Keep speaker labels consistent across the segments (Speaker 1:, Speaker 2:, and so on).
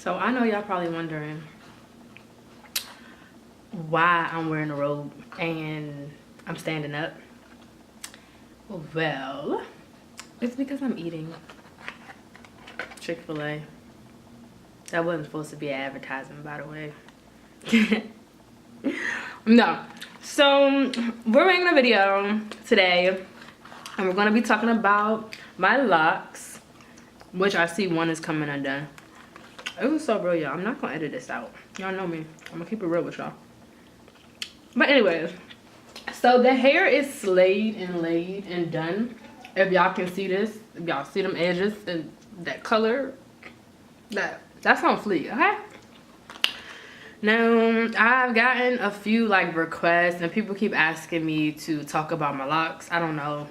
Speaker 1: So I know y'all probably wondering why I'm wearing a robe and I'm standing up. Well, it's because I'm eating Chick-fil-A. That wasn't supposed to be an advertisement, by the way. No. So we're making a video today and we're gonna be talking about my locks, which I see one is coming undone. It was so real, y'all. I'm not gonna edit this out. Y'all know me. I'm gonna keep it real with y'all. But anyways, so the hair is slayed and laid and done. If y'all can see this, if y'all see them edges and that color, that's on fleek, okay? Now, I've gotten a few like requests and people keep asking me to talk about my locks. I don't know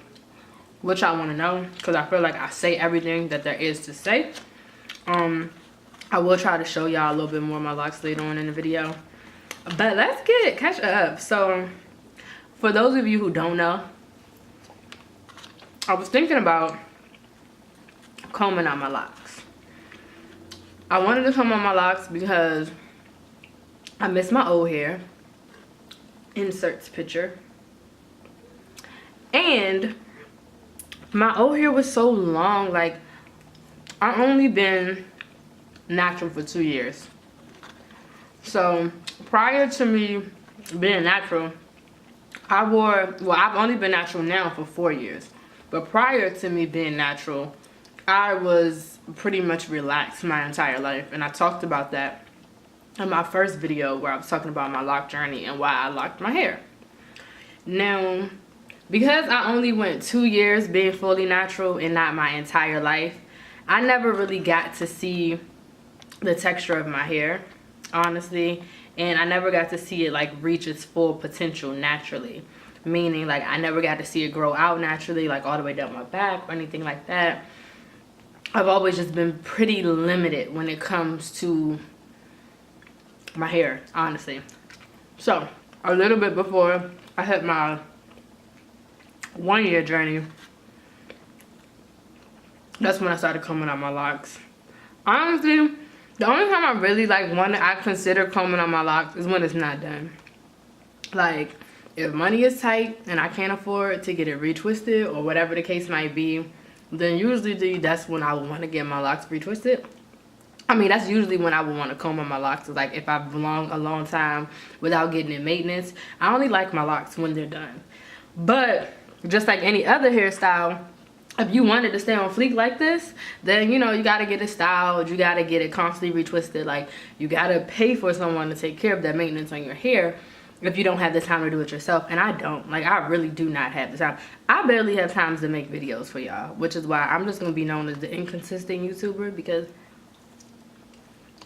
Speaker 1: what y'all want to know because I feel like I say everything that there is to say. I will try to show y'all a little bit more of my locks later on in the video. But let's catch up. So, for those of you who don't know, I was thinking about combing out my locks. I wanted to comb out my locks because I miss my old hair. Inserts picture. And my old hair was so long. Like, I only been natural for 2 years. So prior to me being natural, I've only been natural now for 4 years. But prior to me being natural, I was pretty much relaxed my entire life. And I talked about that in my first video where I was talking about my lock journey and why I locked my hair. Now, because I only went 2 years being fully natural and not my entire life, I never really got to see the texture of my hair, honestly. And I never got to see it like reach its full potential naturally. Meaning like I never got to see it grow out naturally, like all the way down my back or anything like that. I've always just been pretty limited when it comes to my hair, honestly. So a little bit before I hit my 1 year journey, that's when I started combing out my locks. Honestly, the only time I really I consider combing out my locks is when it's not done. Like, if money is tight and I can't afford to get it retwisted or whatever the case might be, then usually that's when I would want to get my locks retwisted. I mean, that's usually when I would want to comb out my locks. Like, if I've belonged a long time without getting in maintenance, I only like my locks when they're done. But just like any other hairstyle, if you wanted to stay on fleek like this, then you know you gotta get it styled, you gotta get it constantly retwisted. Like, you gotta pay for someone to take care of that maintenance on your hair if you don't have the time to do it yourself. And I don't. Like, I really do not have the time. I barely have time to make videos for y'all, which is why I'm just gonna be known as the inconsistent YouTuber, because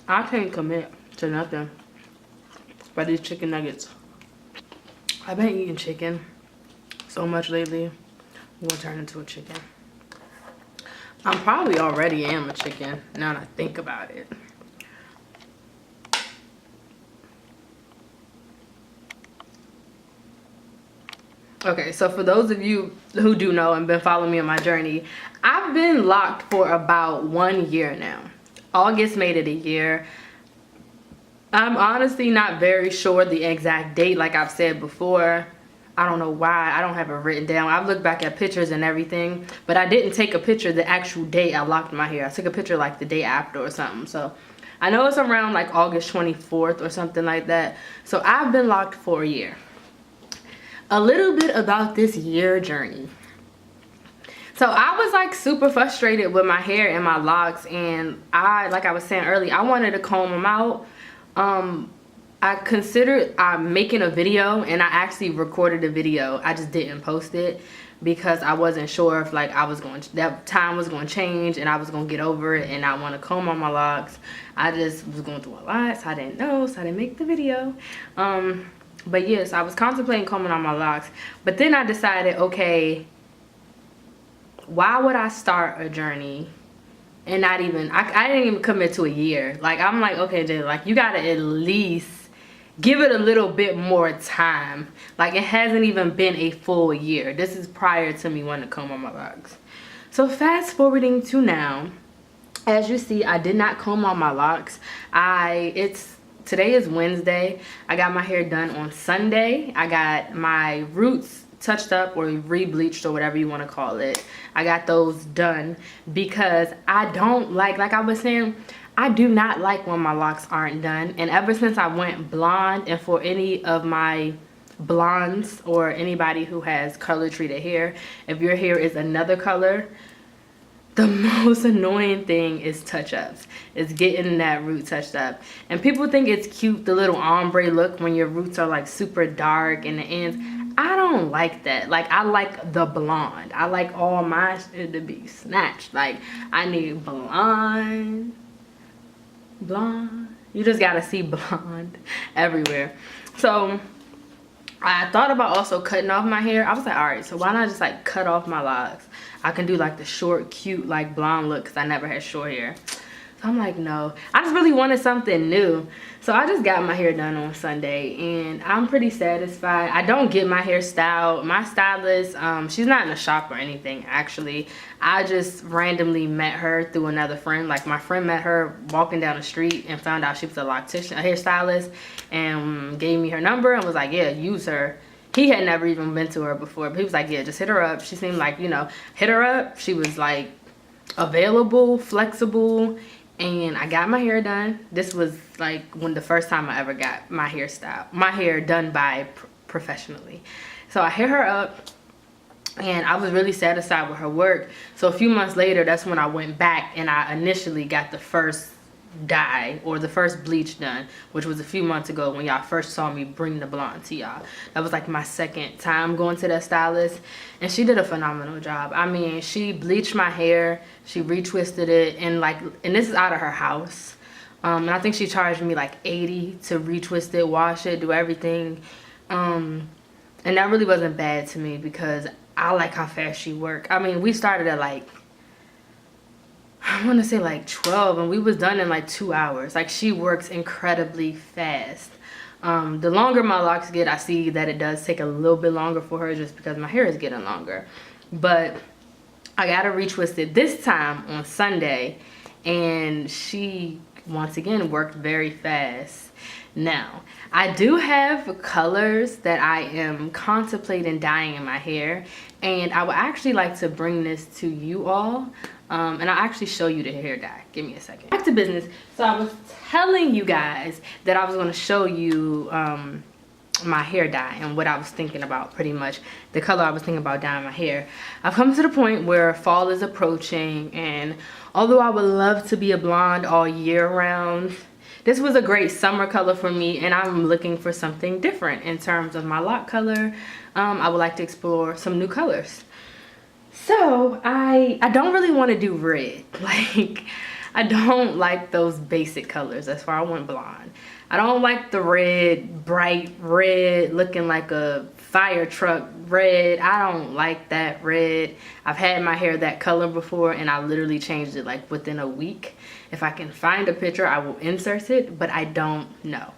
Speaker 1: I can't commit to nothing but these chicken nuggets. I've been eating chicken so much lately. I'm gonna turn into a chicken. I probably already am a chicken now that I think about it. Okay, so for those of you who do know and been following me on my journey, I've been locked for about 1 year now. August made it a year. I'm honestly not very sure the exact date, like I've said before. I don't know why. I don't have it written down. I've looked back at pictures and everything, but I didn't take a picture the actual day I locked my hair. I took a picture like the day after or something. So I know it's around like August 24th or something like that. So I've been locked for a year. A little bit about this year journey. So I was like super frustrated with my hair and my locks, and like I was saying earlier, I wanted to comb them out. I considered making a video, and I actually recorded a video. I just didn't post it because I wasn't sure if like that time was going to change and I was going to get over it and I want to comb on my locks. I just was going through a lot, so I didn't know, so I didn't make the video. But yes, I was contemplating combing on my locks, but then I decided, okay, why would I start a journey and not even, I didn't even commit to a year. Like, I'm like, okay, Jay, like, you gotta at least give it a little bit more time. Like, it hasn't even been a full year. This is prior to me wanting to comb on my locks. So fast forwarding to now, As you see, I did not comb all my locks. Today is Wednesday. I got my hair done on Sunday. I got my roots touched up or re-bleached or whatever you want to call it. I got those done because I don't like I was saying, I do not like when my locks aren't done. And ever since I went blonde, and for any of my blondes or anybody who has color treated hair, if your hair is another color, the most annoying thing is touch-ups. It's getting that root touched up. And people think it's cute, the little ombre look when your roots are like super dark and the ends. I don't like that. Like, I like the blonde. I like all my shit to be snatched. Like, I need blonde. You just gotta see blonde everywhere. So I thought about also cutting off my hair. I was like, all right, so why not just like cut off my locks? I can do like the short, cute, like blonde look because I never had short hair. So I'm like, no, I just really wanted something new. So I just got my hair done on Sunday and I'm pretty satisfied. I don't get my hair styled. My stylist, she's not in the shop or anything, actually. I just randomly met her through another friend. Like, my friend met her walking down the street and found out she was a hairstylist, and gave me her number and was like, yeah, use her. He had never even been to her before, but he was like, yeah, just hit her up. She seemed like, you know, hit her up. She was like available, flexible, and I got my hair done. This was like the first time I ever got my hair done by professionally. So I hit her up and I was really satisfied with her work. So a few months later, that's when I went back and I initially got the first dye or the first bleach done, which was a few months ago when y'all first saw me bring the blonde to y'all. That was like my second time going to that stylist, and she did a phenomenal job. I mean, she bleached my hair, she retwisted it, and this is out of her house, and I think she charged me like $80 to retwist it, wash it, do everything, and that really wasn't bad to me because I like how fast she worked. I mean, we started at like, I want to say like 12, and we was done in like 2 hours. Like, she works incredibly fast. The longer my locks get, I see that it does take a little bit longer for her just because my hair is getting longer. But I got her retwisted this time on Sunday, and she once again worked very fast. Now, I do have colors that I am contemplating dyeing in my hair, and I would actually like to bring this to you all. And I'll actually show you the hair dye. Give me a second. Back to business. So I was telling you guys that I was going to show you my hair dye and what I was thinking about, pretty much the color I was thinking about dyeing my hair. I've come to the point where fall is approaching, and although I would love to be a blonde all year round, this was a great summer color for me, and I'm looking for something different in terms of my lock color. I would like to explore some new colors. So I don't really want to do red. Like, I don't like those basic colors. That's why I went blonde. I don't like the red, bright red, looking like a fire truck red. I don't like that red. I've had my hair that color before, and I literally changed it like within a week. If I can find a picture, I will insert it, but I don't know.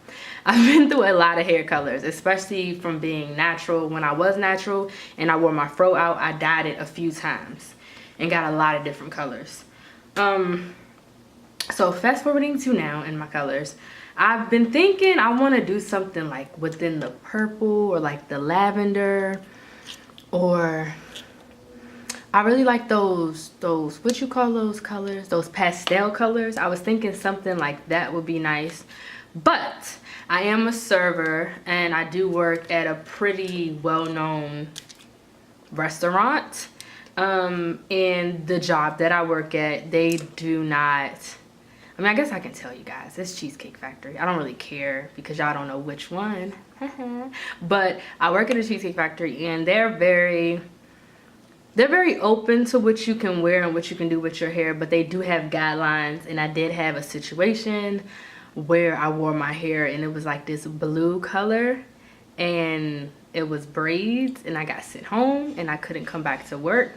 Speaker 1: I've been through a lot of hair colors, especially from being natural. When I was natural and I wore my fro out, I dyed it a few times and got a lot of different colors. So fast forwarding to now in my colors, I've been thinking I want to do something like within the purple or like the lavender, or I really like those what you call those colors, those pastel colors. I was thinking something like that would be nice. But I am a server and I do work at a pretty well-known restaurant. And the job that I work at, they do not, I mean, I guess I can tell you guys, it's Cheesecake Factory. I don't really care because y'all don't know which one. But I work at a Cheesecake Factory, and they're very open to what you can wear and what you can do with your hair, but they do have guidelines. And I did have a situation where I wore my hair and it was like this blue color and it was braids, and I got sent home and I couldn't come back to work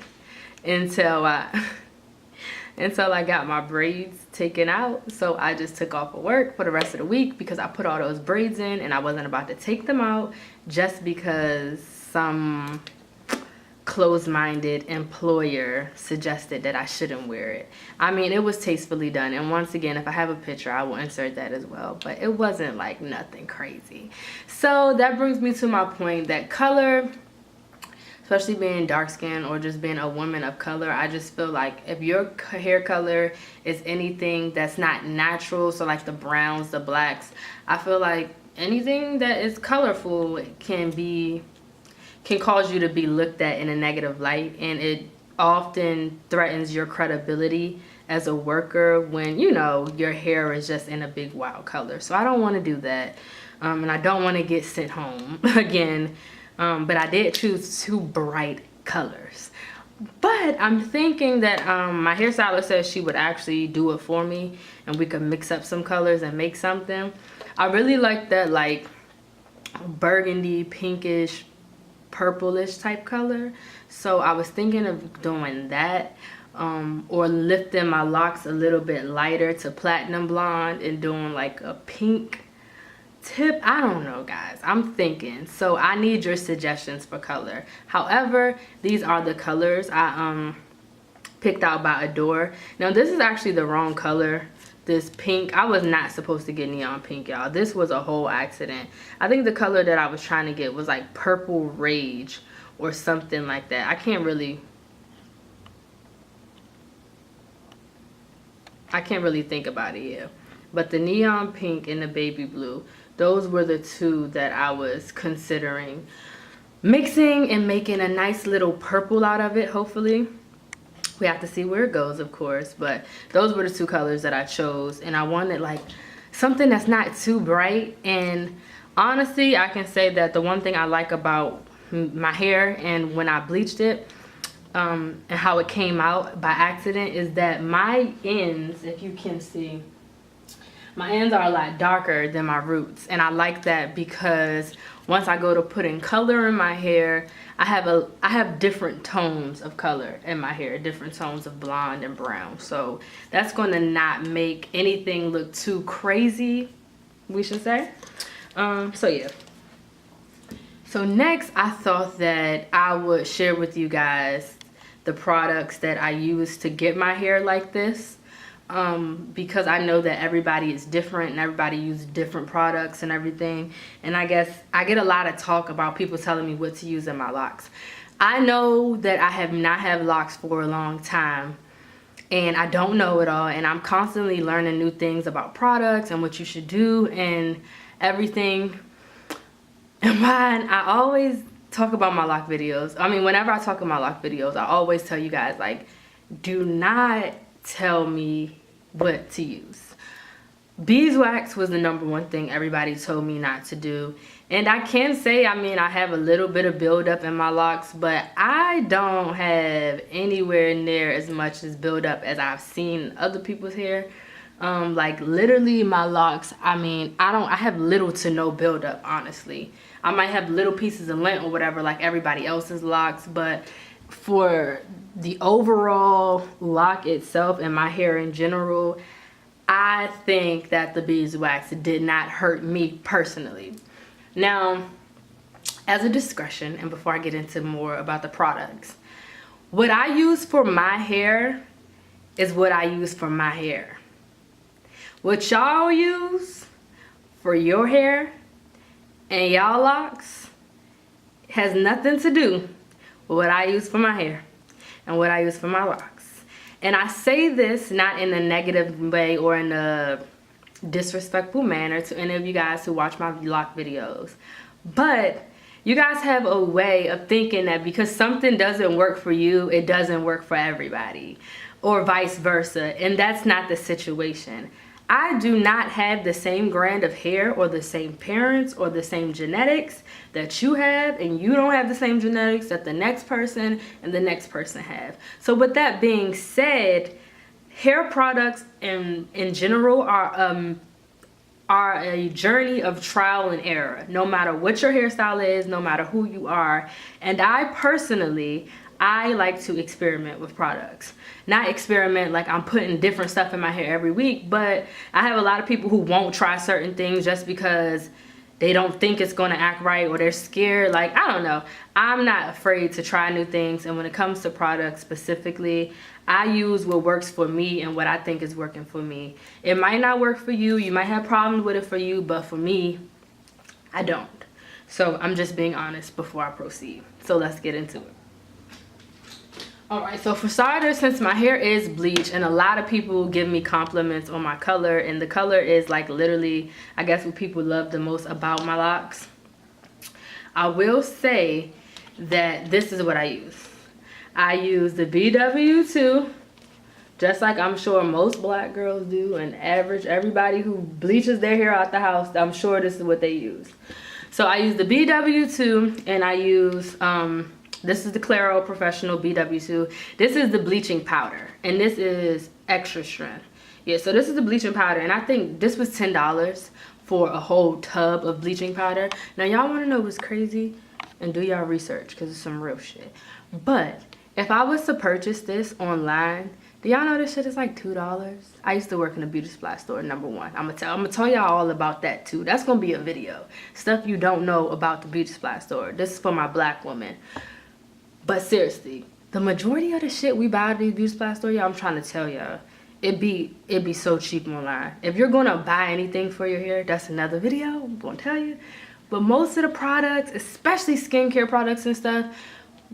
Speaker 1: until I got my braids taken out. So I just took off of work for the rest of the week because I put all those braids in and I wasn't about to take them out just because some closed-minded employer suggested that I shouldn't wear it. I mean, it was tastefully done, and once again, if I have a picture, I will insert that as well, but it wasn't like nothing crazy. So that brings me to my point that color, especially being dark skinned or just being a woman of color, I just feel like if your hair color is anything that's not natural, so like the browns, the blacks, I feel like anything that is colorful can cause you to be looked at in a negative light, and it often threatens your credibility as a worker when, you know, your hair is just in a big wild color. So I don't want to do that, and I don't want to get sent home again, but I did choose 2 bright colors. But I'm thinking that my hairstylist said she would actually do it for me and we could mix up some colors and make something. I really like that like burgundy, pinkish, purplish type color, so I was thinking of doing that, or lifting my locks a little bit lighter to platinum blonde and doing like a pink tip. I don't know, guys, I'm thinking. So I need your suggestions for color. However, these are the colors I picked out by Adore. Now this is actually the wrong color. This pink, I was not supposed to get neon pink, y'all. This was a whole accident. I think the color that I was trying to get was like Purple Rage or something like that. I can't really think about it yet. But the neon pink and the baby blue, those were the 2 that I was considering mixing and making a nice little purple out of it, hopefully. We have to see where it goes, of course, but those were the 2 colors that I chose, and I wanted like something that's not too bright. And honestly, I can say that the one thing I like about my hair and when I bleached it and how it came out by accident is that my ends, if you can see, my ends are a lot darker than my roots, and I like that because once I go to putting color in my hair, I have different tones of color in my hair, different tones of blonde and brown. So that's going to not make anything look too crazy, we should say. So yeah. So next, I thought that I would share with you guys the products that I use to get my hair like this. Because I know that everybody is different and everybody uses different products and everything, and I guess I get a lot of talk about people telling me what to use in my locks. I know that I have not had locks for a long time, and I don't know it all, and I'm constantly learning new things about products and what you should do and everything. And why I always talk about my lock videos, I mean, whenever I talk in my lock videos, I always tell you guys, like, do not tell me what to use. Beeswax was the #1 thing everybody told me not to do, and I can say, I mean, I have a little bit of buildup in my locks, but I don't have anywhere near as much as buildup as I've seen other people's hair. Like literally my locks, I mean, I have little to no buildup, honestly. I might have little pieces of lint or whatever like everybody else's locks, but for the overall lock itself and my hair in general, I think that the beeswax did not hurt me personally. Now, as a discretion, and before I get into more about the products, what I use for my hair is what I use for my hair. What y'all use for your hair and y'all locks has nothing to do with what I use for my hair and what I use for my locks. And I say this not in a negative way or in a disrespectful manner to any of you guys who watch my lock videos, but you guys have a way of thinking that because something doesn't work for you, it doesn't work for everybody, or vice versa, and that's not the situation. I do not have the same brand of hair or the same parents or the same genetics that you have, and you don't have the same genetics that the next person and the next person have. So with that being said, hair products in general are a journey of trial and error, no matter what your hairstyle is, no matter who you are. And I personally, I like to experiment with products. Not experiment like I'm putting different stuff in my hair every week, but I have a lot of people who won't try certain things just because they don't think it's going to act right, or they're scared. Like, I don't know. I'm not afraid to try new things. And when it comes to products specifically, I use what works for me and what I think is working for me. It might not work for you. You might have problems with it for you, but for me, I don't. So I'm just being honest before I proceed. So let's get into it. Alright, so for starters, since my hair is bleached, and a lot of people give me compliments on my color, and the color is like literally, I guess, what people love the most about my locks, I will say that this is what I use. I use the BW2, just like I'm sure most black girls do, and everybody who bleaches their hair out the house, I'm sure this is what they use. So I use the BW2, and I use this is the Claro Professional BW2. This is the bleaching powder, and this is extra strength. Yeah, so this is the bleaching powder, and I think this was $10 for a whole tub of bleaching powder. Now, y'all want to know what's crazy? And do y'all research, because it's some real shit. But if I was to purchase this online, do y'all know this shit is like $2? I used to work in a beauty supply store, number one. I'm gonna tell y'all all about that too. That's gonna be a video. Stuff you don't know about the beauty supply store. This is for my black woman. But seriously, the majority of the shit we buy at these beauty supply stores, y'all, I'm trying to tell y'all, it'd be so cheap online. If you're gonna buy anything for your hair, that's another video, I'm gonna tell you. But most of the products, especially skincare products and stuff,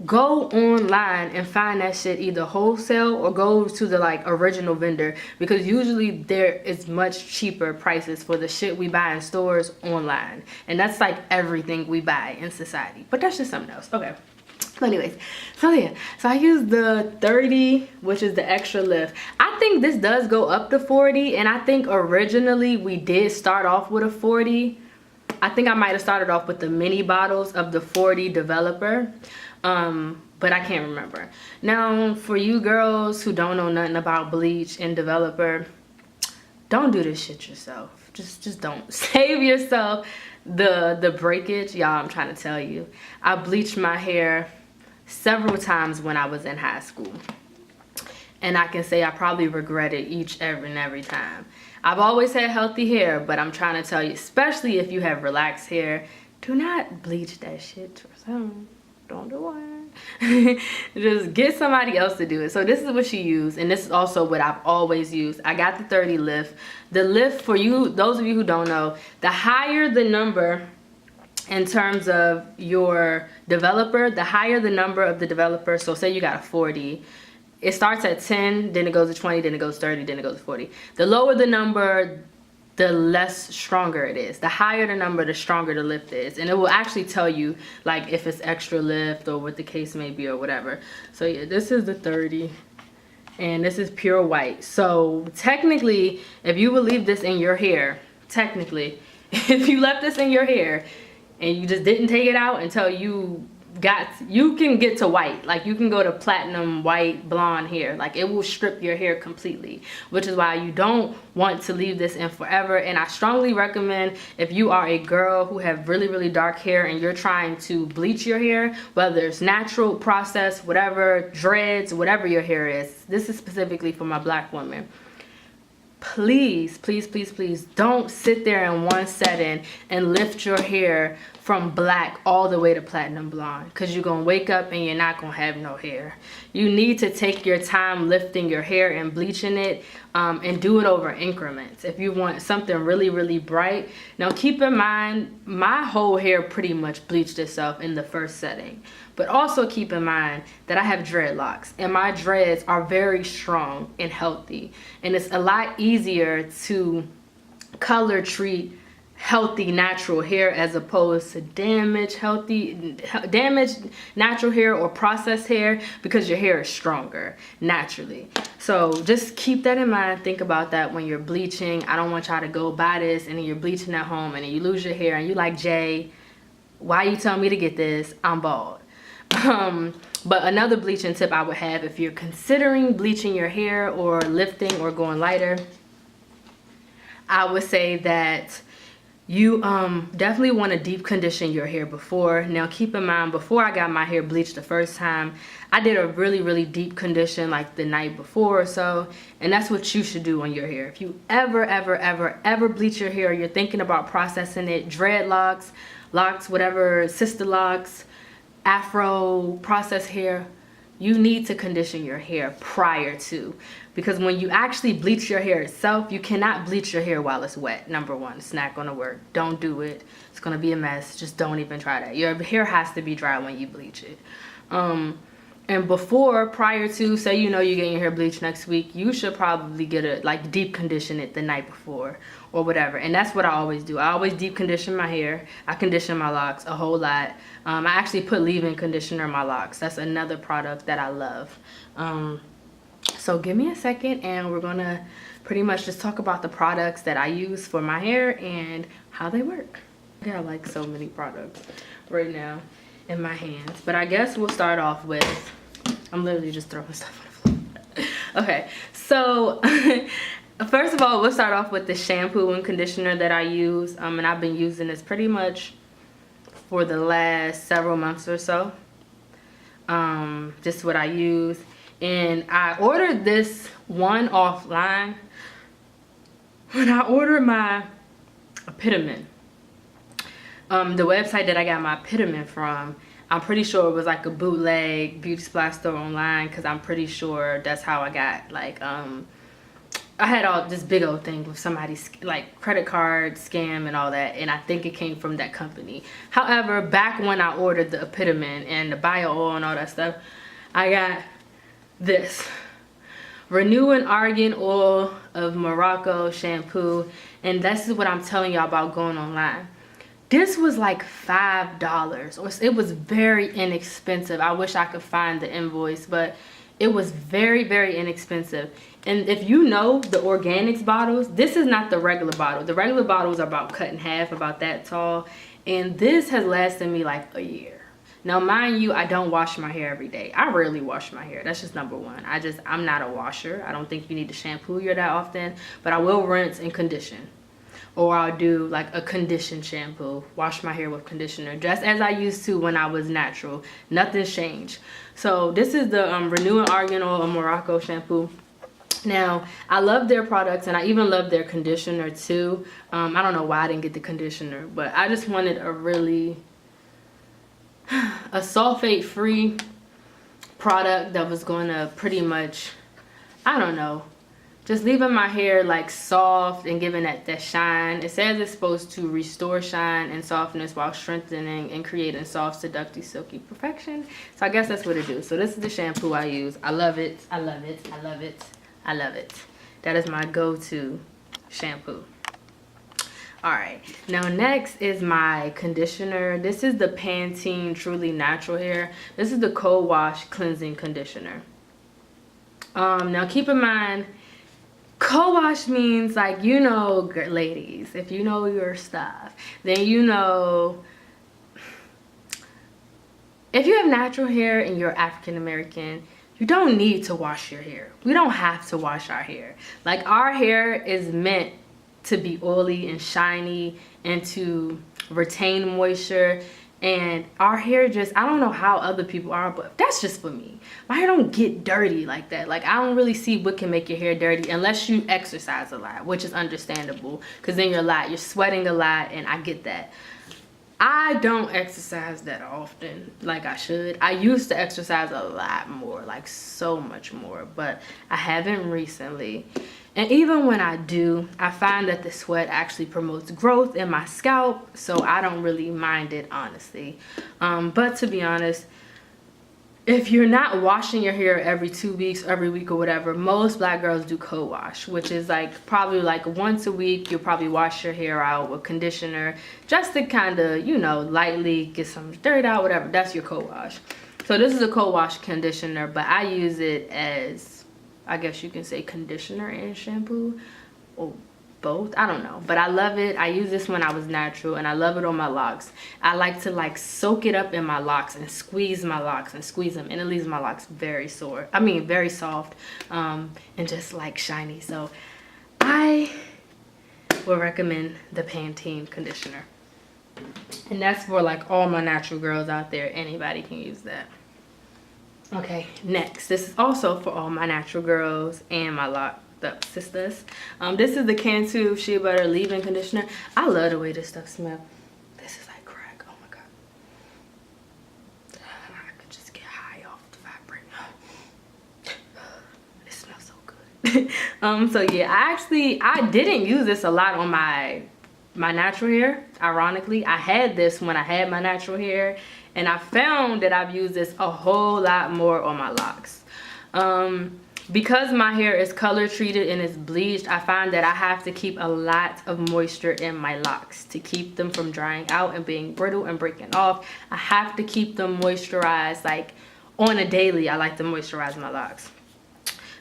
Speaker 1: go online and find that shit either wholesale or go to the like original vendor, because usually there is much cheaper prices for the shit we buy in stores online. And that's like everything we buy in society. But that's just something else. Okay. But anyways, so yeah, so I use the 30, which is the extra lift. I think this does go up to 40, and I think originally we did start off with a 40. I think I might have started off with the mini bottles of the 40 developer, but I can't remember. Now, for you girls who don't know nothing about bleach and developer, don't do this shit yourself. Just don't. Save yourself the breakage. Y'all, I'm trying to tell you, I bleached my hair several times when I was in high school, and I can say I probably regret it each and every time. I've always had healthy hair, but I'm trying to tell you, especially if you have relaxed hair, do not bleach that shit yourself. Don't do it. Just get somebody else to do it. So this is what she used, and this is also what I've always used. I got the 30 lift. The lift, for you, those of you who don't know, the higher the number in terms of your developer, the higher the number of the developer. So say you got a 40, it starts at 10, then it goes to 20, then it goes 30, then it goes to 40. The lower the number, the less stronger it is. The higher the number, the stronger the lift is. And it will actually tell you like if it's extra lift or what the case may be or whatever. So yeah, this is the 30, and this is pure white. So technically, if you would leave this in your hair, technically, if you left this in your hair and you just didn't take it out until you can get to white. Like, you can go to platinum, white, blonde hair. Like, it will strip your hair completely, which is why you don't want to leave this in forever. And I strongly recommend, if you are a girl who have really, really dark hair and you're trying to bleach your hair, whether it's natural, process, whatever, dreads, whatever your hair is, this is specifically for my black women. Please, please, please, please don't sit there in one setting and lift your hair from black all the way to platinum blonde, because you're gonna wake up and you're not gonna have no hair. You need to take your time lifting your hair and bleaching it, and do it over increments if you want something really, really bright. Now keep in mind, my whole hair pretty much bleached itself in the first setting, but also keep in mind that I have dreadlocks, and my dreads are very strong and healthy, and it's a lot easier to color treat healthy natural hair as opposed to damaged natural hair or processed hair, because your hair is stronger naturally. So just keep that in mind. Think about that when you're bleaching. I don't want y'all to go buy this and then you're bleaching at home and then you lose your hair and you like, Jay, why you tell me to get this? I'm bald. But another bleaching tip I would have, if you're considering bleaching your hair or lifting or going lighter, I would say that You definitely want to deep condition your hair before. Now keep in mind, before I got my hair bleached the first time, I did a really deep condition like the night before or so, and that's what you should do on your hair. If you ever bleach your hair, you're thinking about processing it, dreadlocks, locks, whatever, sister locks, afro, processed hair, you need to condition your hair prior to, because when you actually bleach your hair itself, you cannot bleach your hair while it's wet. Number one, it's not going to work. Don't do it. It's going to be a mess. Just don't even try that. Your hair has to be dry when you bleach it. And prior to, say you know you're getting your hair bleached next week, you should probably get it, like deep condition it the night before or whatever. And that's what I always do. I always deep condition my hair. I condition my locks a whole lot. I actually put leave-in conditioner in my locks. That's another product that I love. So give me a second and we're gonna pretty much just talk about the products that I use for my hair and how they work. I got like so many products right now in my hands, but I guess we'll start off with, I'm literally just throwing stuff on the floor. Okay, so first of all, we'll start off with the shampoo and conditioner that I use, and I've been using this pretty much for the last several months or so. Just what I use. And I ordered this one offline when I ordered my Epitomin. The website that I got my Epitomin from, I'm pretty sure it was like a bootleg beauty supply store online, because I'm pretty sure that's how I got, like, I had all this big old thing with somebody's like credit card scam and all that, and I think it came from that company. However, back when I ordered the Epitomin and the bio oil and all that stuff, I got this Renewing Argan Oil of Morocco shampoo, and this is what I'm telling y'all about going online. This was like $5, or it was very inexpensive. I wish I could find the invoice, but it was very inexpensive. And if you know the organics bottles, this is not the regular bottle. The regular bottles are about cut in half, about that tall, and this has lasted me like a year. Now mind you, I don't wash my hair every day. I rarely wash my hair. That's just number one. I'm not a washer. I don't think you need to shampoo your that often, but I will rinse and condition. Or I'll do like a condition shampoo, wash my hair with conditioner, just as I used to when I was natural. Nothing's changed. So this is the Renewing Argan Oil of Morocco shampoo. Now, I love their products, and I even love their conditioner too. I don't know why I didn't get the conditioner, but I just wanted a sulfate-free product that was going to pretty much, I don't know, just leaving my hair like soft and giving that shine. It says it's supposed to restore shine and softness while strengthening and creating soft, seductive, silky perfection. So I guess that's what it do. So this is the shampoo I use. I love it. I love it. I love it. I love it. That is my go-to shampoo. Alright, now next is my conditioner. This is the Pantene Truly Natural Hair. This is the Cold Wash Cleansing Conditioner. Now keep in mind, cold wash means, like, you know, ladies, if you know your stuff, then you know, if you have natural hair and you're African American, you don't need to wash your hair. We don't have to wash our hair. Like, our hair is meant to be oily and shiny and to retain moisture, and our hair just, I don't know how other people are, but that's just for me. My hair don't get dirty like that. Like, I don't really see what can make your hair dirty unless you exercise a lot, which is understandable, because then you're sweating a lot, and I get that. I don't exercise that often like I should. I used to exercise a lot more, like so much more, but I haven't recently. And even when I do, I find that the sweat actually promotes growth in my scalp, so I don't really mind it, honestly. But to be honest, if you're not washing your hair every 2 weeks, every week or whatever, most black girls do co-wash, which is like probably like once a week. You'll probably wash your hair out with conditioner just to kind of, you know, lightly get some dirt out, whatever. That's your co-wash. So this is a co-wash conditioner, but I use it as, I guess you can say, conditioner and shampoo, or both, I don't know, but I love it. I use this when I was natural, and I love it on my locks. I like to like soak it up in my locks and squeeze my locks and squeeze them, and it leaves my locks very very soft, and just like shiny. So I would recommend the Pantene conditioner. And that's for like all my natural girls out there. Anybody can use that. Okay, next, this is also for all my natural girls and my locked up sisters. This is the Cantu Shea Butter Leave-In Conditioner. I love the way this stuff smells. This is like crack. Oh my god. I could just get high off the fabric. It smells so good. So yeah, I didn't use this a lot on my natural hair. Ironically, I had this when I had my natural hair, and I found that I've used this a whole lot more on my locks. Because my hair is color treated and it's bleached, I find that I have to keep a lot of moisture in my locks to keep them from drying out and being brittle and breaking off. I have to keep them moisturized, like on a daily. I like to moisturize my locks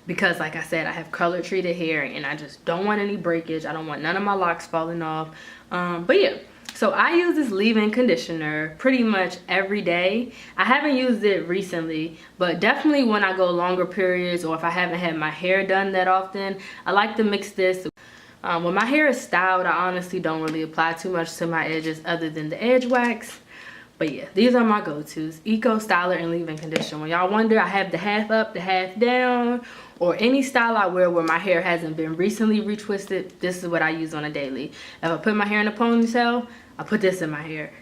Speaker 1: because, like I said, I have color treated hair and I just don't want any breakage. I don't want none of my locks falling off. But yeah, so I use this leave-in conditioner pretty much every day. I haven't used it recently, but definitely when I go longer periods or if I haven't had my hair done that often, I like to mix this. When my hair is styled, I honestly don't really apply too much to my edges other than the edge wax. But yeah, these are my go-tos: Eco Styler and leave-in conditioner. When y'all wonder, I have the half up, the half down, or any style I wear where my hair hasn't been recently retwisted. This is what I use on a daily. If I put my hair in a ponytail, I put this in my hair.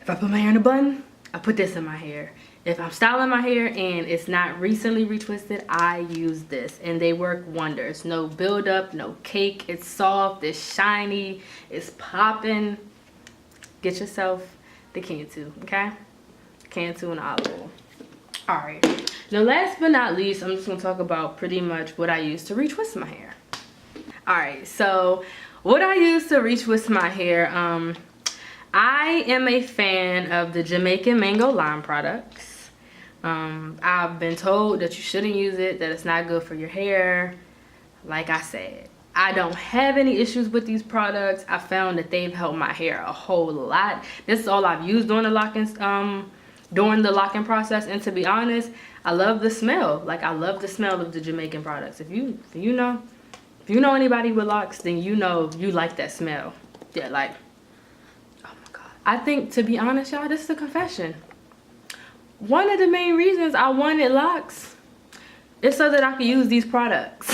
Speaker 1: If I put my hair in a bun, I put this in my hair. If I'm styling my hair and it's not recently retwisted, I use this, and they work wonders. No buildup, no cake. It's soft, it's shiny, it's popping. Get yourself the Cantu, okay? Cantu and olive oil. All right. Now, last but not least, I'm just gonna talk about pretty much what I use to retwist my hair. All right, so what I use to retwist my hair, I am a fan of the Jamaican Mango Lime products. I've been told that you shouldn't use it, that it's not good for your hair. Like I said, I don't have any issues with these products. I found that they've helped my hair a whole lot. This is all I've used during the locking process, and to be honest, I love the smell. Like, I love the smell of the Jamaican products. If you know anybody with locks, then you know you like that smell. Yeah, like, oh my god. I think, to be honest, y'all, this is a confession. One of the main reasons I wanted locks is so that I could use these products.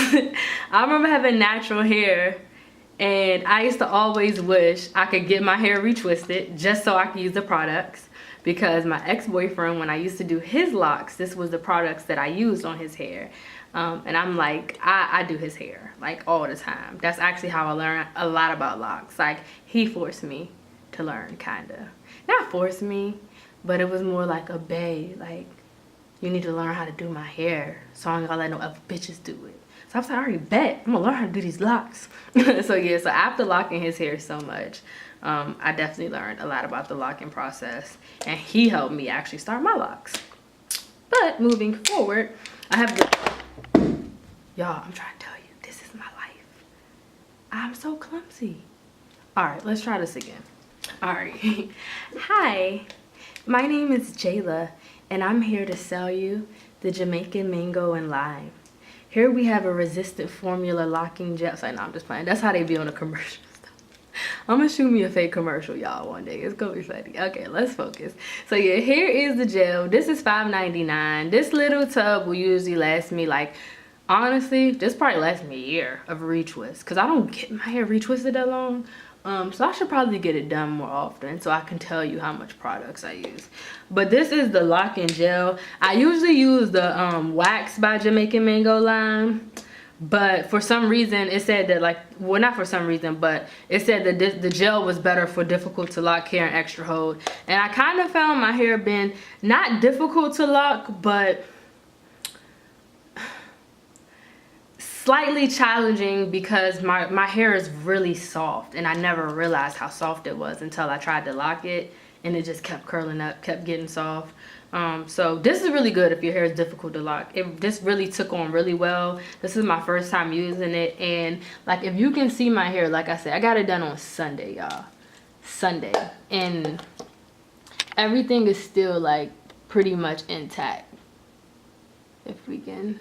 Speaker 1: I remember having natural hair, and I used to always wish I could get my hair retwisted just so I could use the products. Because my ex-boyfriend, when I used to do his locks, this was the products that I used on his hair. And I'm like, I do his hair like all the time. That's actually how I learned a lot about locks. Like, he forced me to learn, kinda. Not forced me, but it was more like a bae. Like, you need to learn how to do my hair, so I ain't gonna let no other bitches do it. So I was like, I already bet I'm gonna learn how to do these locks. So yeah, so after locking his hair so much, I definitely learned a lot about the locking process, and he helped me actually start my locks. But moving forward, I have the, y'all, I'm trying to tell you, this is my life. I'm so clumsy. All right, let's try this again. All right. Hi, my name is Jay Eli, and I'm here to sell you the Jamaican Mango and Lime. Here we have a resistant formula locking gel. Sorry, no, I'm just playing. That's how they be on the commercial stuff. I'm gonna shoot me a fake commercial, y'all, one day. It's gonna be funny. Okay, let's focus. So yeah, here is the gel. This is $5.99. This little tub will usually last me, like, honestly, this probably lasts me a year of retwist, because I don't get my hair retwisted that long. So I should probably get it done more often so I can tell you how much products I use. But this is the lock-in gel. I usually use the wax by Jamaican Mango Lime, but for some reason it said that, like, well, not for some reason, but it said that the gel was better for difficult to lock hair and extra hold. And I kind of found my hair been not difficult to lock, but slightly challenging, because my hair is really soft, and I never realized how soft it was until I tried to lock it, and it just kept curling up, kept getting soft. So this is really good if your hair is difficult to lock. This really took on really well. This is my first time using it, and like, if you can see my hair, like I said, I got it done on Sunday, y'all. Sunday, and everything is still like pretty much intact. If we can,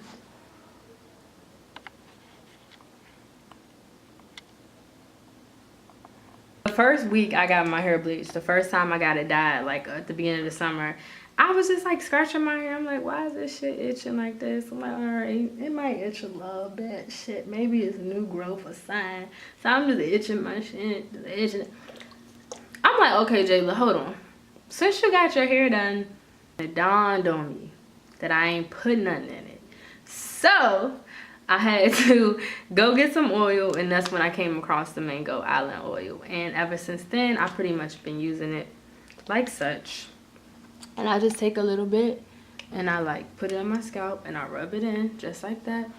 Speaker 1: first week I got my hair bleached, the first time I got it dyed, like at the beginning of the summer, I was just like scratching my hair. I'm like, why is this shit itching like this? I'm like, all right, it might itch a little bit. Shit, maybe it's new growth or sign. So I'm just itching my shit, just itching. I'm like, okay, Jayla, hold on. Since you got your hair done, it dawned on me that I ain't put nothing in it. So I had to go get some oil, and that's when I came across the Mango Island oil. And ever since then, I've pretty much been using it like such. And I just take a little bit and I like put it on my scalp and I rub it in just like that.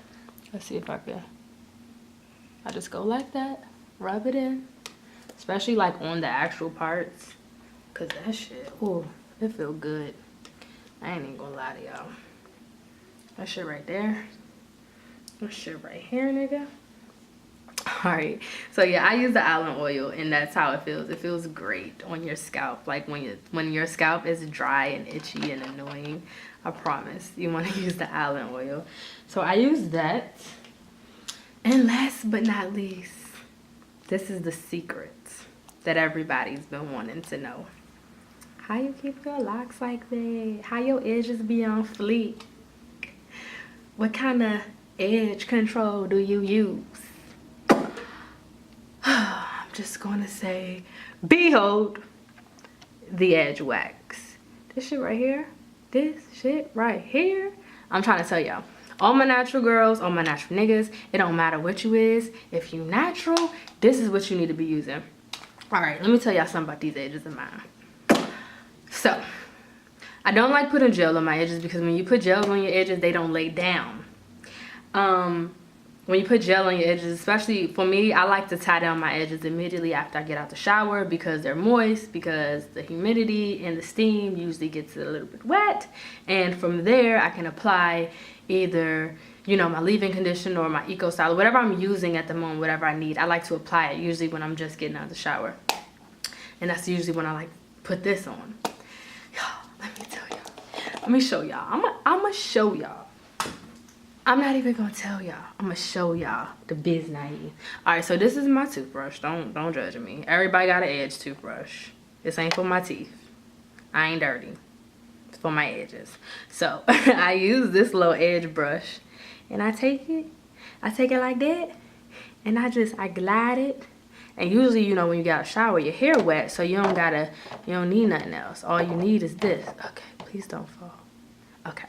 Speaker 1: Let's see if I can. I just go like that, rub it in, especially like on the actual parts, cause that shit, ooh, it feel good. I ain't even gonna lie to y'all. That shit right there, that shit right here, nigga. All right, so yeah, I use the island oil and that's how it feels. It feels great on your scalp. Like when your scalp is dry and itchy and annoying, I promise you want to use the island oil. So I use that. And last but not least, this is the secret that everybody's been wanting to know. How you keep your locks like that? How your edges be on fleek? What kind of edge control do you use? I'm just gonna say, behold the edge wax. This shit right here, this shit right here. I'm trying to tell y'all, all my natural girls, all my natural niggas, it don't matter what you is. If you natural, this is what you need to be using. All right, let me tell y'all something about these edges of mine. So, I don't like putting gel on my edges because when you put gel on your edges, they don't lay down. When you put gel on your edges, especially for me, I like to tie down my edges immediately after I get out the shower because they're moist, because the humidity and the steam usually gets it a little bit wet. And from there, I can apply either, you know, my leave-in conditioner or my Eco Styler, whatever I'm using at the moment, whatever I need. I like to apply it usually when I'm just getting out of the shower. And that's usually when I like put this on. Y'all, let me tell y'all. Let me show y'all. I'ma show y'all. I'm not even gonna tell y'all. I'm gonna show y'all the biz naive. All right, so this is my toothbrush. Don't judge me. Everybody got an edge toothbrush. This ain't for my teeth. I ain't dirty. It's for my edges. So I use this little edge brush, and I take it like that, and I glide it. And usually, you know, when you get out of the shower, your hair wet, so you don't need nothing else. All you need is this. Okay, please don't fall. Okay.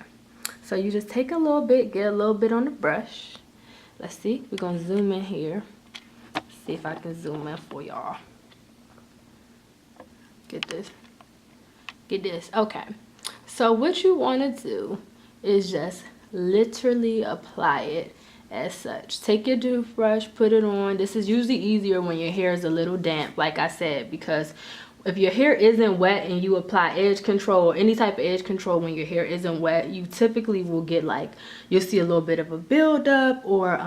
Speaker 1: So you just take a little bit, get a little bit on the brush. Let's see, we're gonna zoom in here. See if I can zoom in for y'all. Get this, okay. So what you wanna do is just literally apply it as such. Take your toothbrush, put it on. This is usually easier when your hair is a little damp, like I said, because if your hair isn't wet and you apply edge control or any type of edge control when your hair isn't wet, you typically will get like, you'll see a little bit of a buildup, or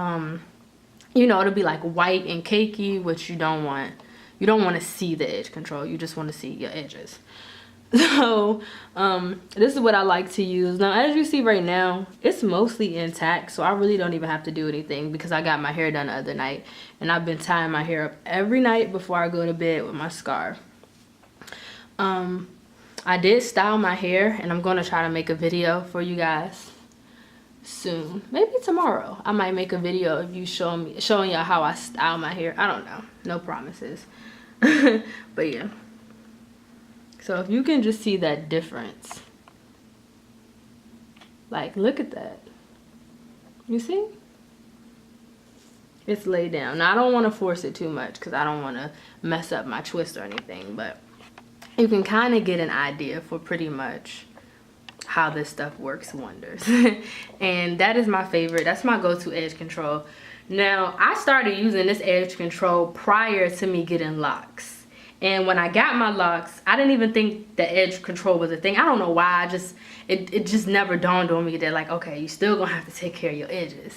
Speaker 1: you know, it'll be like white and cakey, which you don't want. You don't want to see the edge control. You just want to see your edges. So this is what I like to use. Now, as you see right now, it's mostly intact, so I really don't even have to do anything because I got my hair done the other night, and I've been tying my hair up every night before I go to bed with my scarf. I did style my hair, and I'm going to try to make a video for you guys soon. Maybe tomorrow I might make a video of you showing y'all how I style my hair. I don't know, no promises. But yeah, so if you can just see that difference, like, look at that. You see, it's laid down. Now I don't want to force it too much because I don't want to mess up my twist or anything, but you can kind of get an idea for pretty much how this stuff works wonders. And that is my favorite. That's my go-to edge control. Now, I started using this edge control prior to me getting locks. And when I got my locks, I didn't even think the edge control was a thing. I don't know why. It just never dawned on me that, like, okay, you still gonna have to take care of your edges.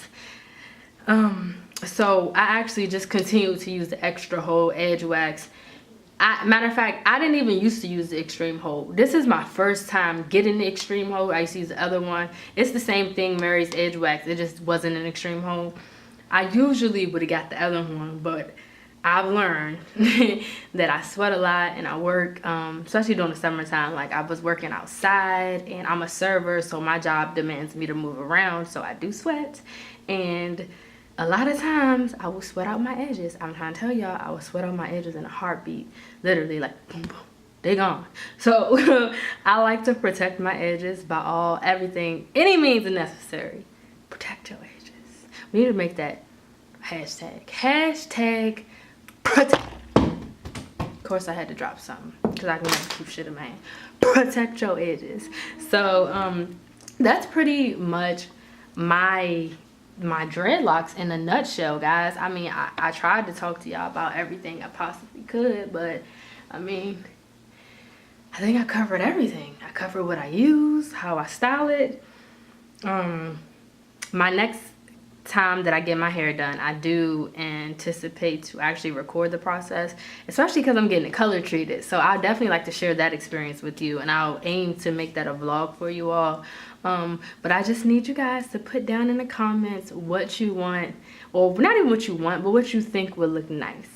Speaker 1: So I actually just continued to use the extra hold edge wax. Matter of fact, I didn't even used to use the extreme hold. This is my first time getting the extreme hold. I used to use the other one. It's the same thing, Mary's edge wax. It just wasn't an extreme hold. I usually would have got the other one, but I've learned that I sweat a lot and I work, especially during the summertime. Like, I was working outside and I'm a server, so my job demands me to move around, so I do sweat. And a lot of times I will sweat out my edges. I'm trying to tell y'all, I will sweat out my edges in a heartbeat. Literally, like, boom, boom, they gone. So I like to protect my edges by everything, any means necessary. Protect your edges. We need to make that hashtag protect. Of course I had to drop something because I can never keep shit in my hand. Protect your edges. So that's pretty much my dreadlocks in a nutshell, guys. I mean, I tried to talk to y'all about everything I possibly could, but I mean, I think I covered everything. I covered what I use, how I style it. My next time that I get my hair done, I do anticipate to actually record the process, especially because I'm getting it color treated. So I'll definitely like to share that experience with you, and I'll aim to make that a vlog for you all. But I just need you guys to put down in the comments what you want, or not even what you want, but what you think would look nice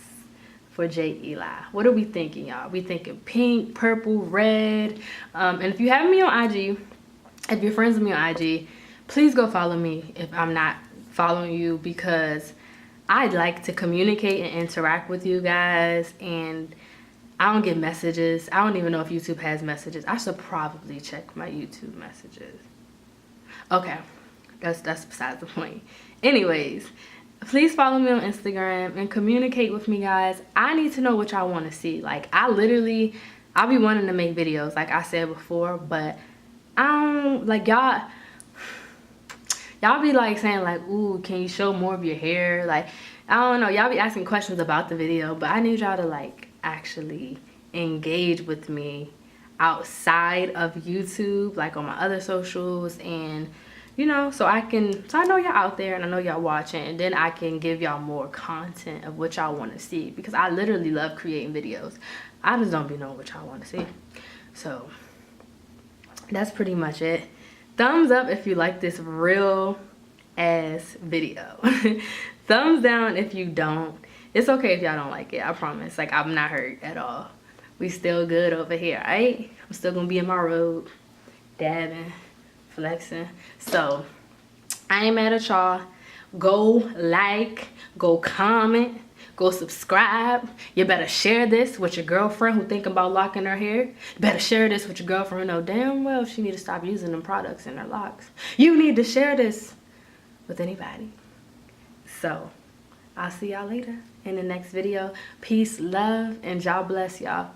Speaker 1: for Jay Eli. What are we thinking, y'all? We thinking pink, purple, red. And if you have me on IG, if you're friends with me on IG, please go follow me if I'm not following you, because I'd like to communicate and interact with you guys, and I don't get messages. I don't even know if YouTube has messages. I should probably check my YouTube messages. Okay, that's besides the point. Anyways, please follow me on Instagram and communicate with me, guys. I need to know what y'all want to see. Like, I'll be wanting to make videos, like I said before, but I don't, like, y'all be like saying like, ooh, can you show more of your hair? Like, I don't know, y'all be asking questions about the video, but I need y'all to like actually engage with me outside of YouTube, like on my other socials, and you know, so I know y'all out there and I know y'all watching, and then I can give y'all more content of what y'all want to see, because I literally love creating videos. I just don't be knowing what y'all want to see. So that's pretty much it. Thumbs up if you like this real ass video. Thumbs down if you don't. It's okay if y'all don't like it, I promise. Like, I'm not hurt at all. We still good over here, right? I'm still gonna be in my robe, dabbing, flexing. So I ain't mad at y'all. Go like, go comment, go subscribe. You better share this with your girlfriend who thinking about locking her hair. You better share this with your girlfriend who know damn well she need to stop using them products in her locks. You need to share this with anybody. So I'll see y'all later in the next video. Peace, love, and God bless y'all.